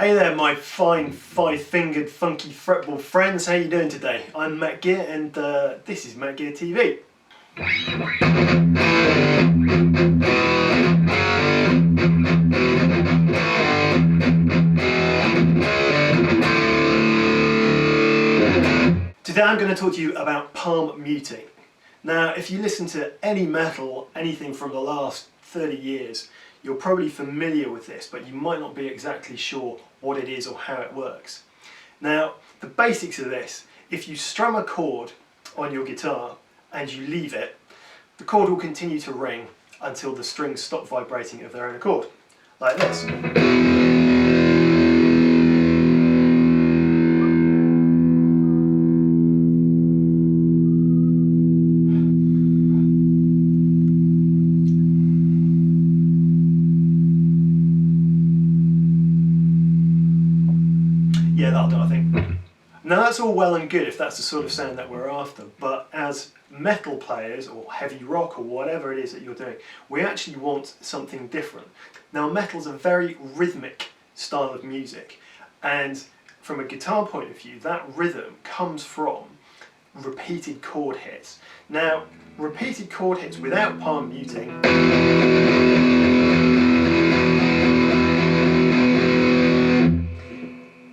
Hey there my fine five-fingered funky fretball friends, how you doing today? I'm Matt Gear and this is Matt Gear TV. Today I'm going to talk to you about palm muting. Now if you listen to any metal, anything from the last 30 years, you're probably familiar with this, but you might not be exactly sure what it is or how it works. Now, the basics of this, if you strum a chord on your guitar and you leave it, the chord will continue to ring until the strings stop vibrating of their own accord, like this. Yeah, that'll do, I think. Now that's all well and good if that's the sort of sound that we're after, but as metal players or heavy rock or whatever it is that you're doing, we actually want something different. Now metal's a very rhythmic style of music, and from a guitar point of view, that rhythm comes from repeated chord hits. Now, repeated chord hits without palm muting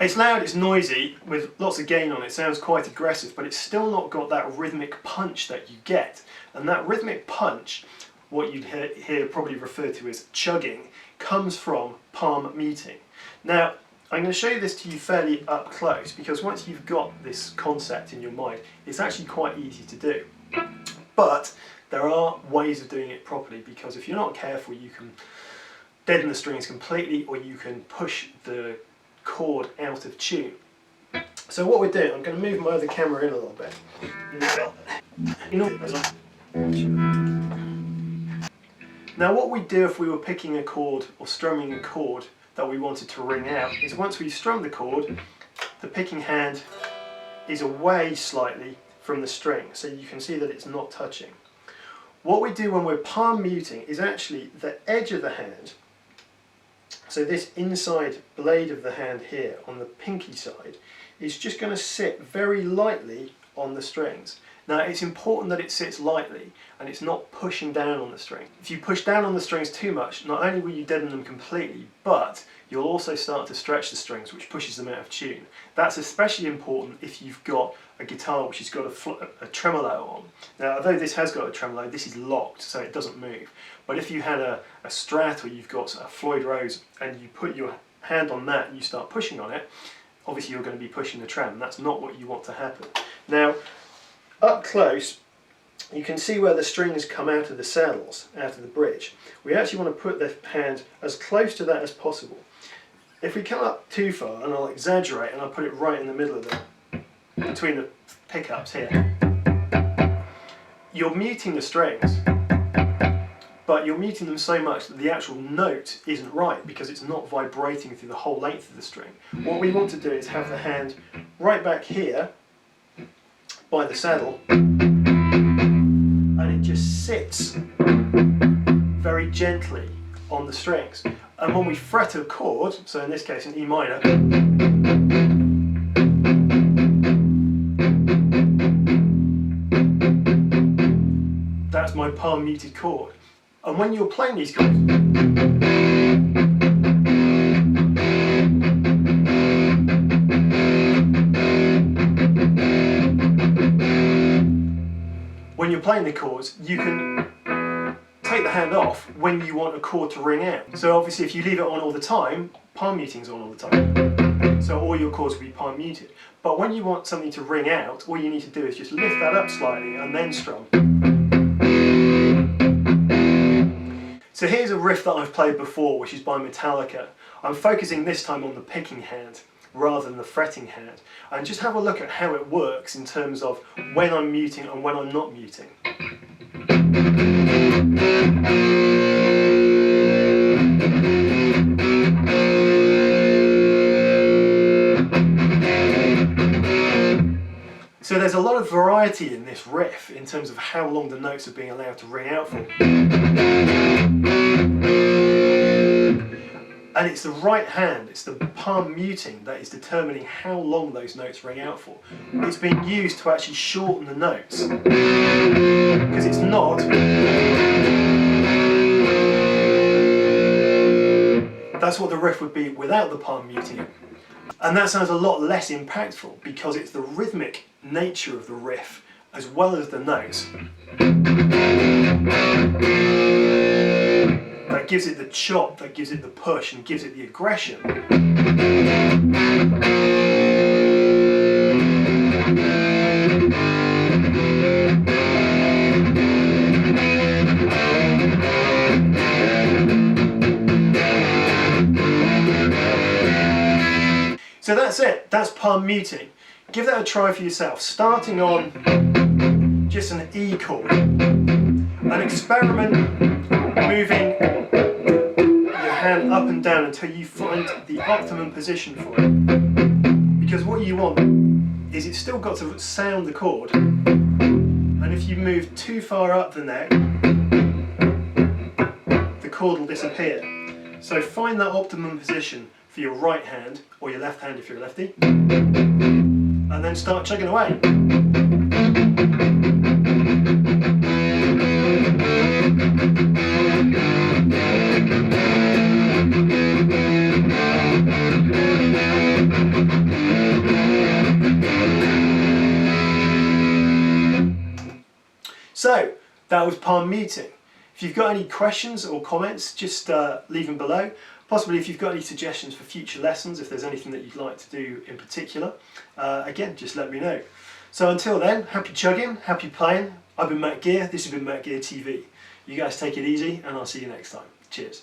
it's loud, it's noisy, with lots of gain on it, sounds quite aggressive, but it's still not got that rhythmic punch that you get. And that rhythmic punch, what you'd hear probably referred to as chugging, comes from palm muting. Now, I'm going to show you this to you fairly up close, because once you've got this concept in your mind, it's actually quite easy to do. But there are ways of doing it properly, because if you're not careful, you can deaden the strings completely, or you can push the chord out of tune. So what we're doing, I'm going to move my other camera in a little bit. Now what we do if we were picking a chord or strumming a chord that we wanted to ring out is once we strum the chord, the picking hand is away slightly from the string, so you can see that it's not touching. What we do when we're palm muting is actually the edge of the hand, so this inside blade of the hand here on the pinky side is just going to sit very lightly on the strings. Now it's important that it sits lightly and it's not pushing down on the string. If you push down on the strings too much, not only will you deaden them completely, but you'll also start to stretch the strings, which pushes them out of tune. That's especially important if you've got a guitar which has got a tremolo on. Now although this has got a tremolo, this is locked so it doesn't move. But if you had a Strat or you've got a Floyd Rose and you put your hand on that and you start pushing on it, obviously you're going to be pushing the trem, and that's not what you want to happen. Now up close you can see where the strings come out of the saddles, out of the bridge. We actually want to put the hand as close to that as possible. If we come up too far, and I'll exaggerate and I'll put it right in the middle of between the pickups here, you're muting the strings, but you're muting them so much that the actual note isn't right because it's not vibrating through the whole length of the string. What we want to do is have the hand right back here by the saddle, and it just sits very gently on the strings. And when we fret a chord, so in this case an E minor, that's my palm muted chord. And when you're playing these chords, when you're playing the chords, you can take the hand off when you want a chord to ring out. So obviously if you leave it on all the time, palm muting's on all the time. So all your chords will be palm muted. But when you want something to ring out, all you need to do is just lift that up slightly and then strum. So here's a riff that I've played before, which is by Metallica. I'm focusing this time on the picking hand rather than the fretting hand, and just have a look at how it works in terms of when I'm muting and when I'm not muting. So there's a lot of variety in this riff in terms of how long the notes are being allowed to ring out for. And it's the right hand, it's the palm muting that is determining how long those notes ring out for. It's being used to actually shorten the notes. Because it's not. That's what the riff would be without the palm muting. And that sounds a lot less impactful because it's the rhythmic nature of the riff as well as the notes that gives it the chop, that gives it the push and gives it the aggression. So that's it, that's palm muting. Give that a try for yourself, starting on just an E chord. And experiment moving your hand up and down until you find the optimum position for it. Because what you want is it's still got to sound the chord, and if you move too far up the neck, the chord will disappear. So find that optimum position for your right hand, or your left hand if you're a lefty, and then start chugging away. So, that was palm muting. If you've got any questions or comments, just leave them below. Possibly if you've got any suggestions for future lessons, if there's anything that you'd like to do in particular, again, just let me know. So until then, happy chugging, happy playing. I've been Matt Gear, this has been Matt Gear TV. You guys take it easy, and I'll see you next time. Cheers.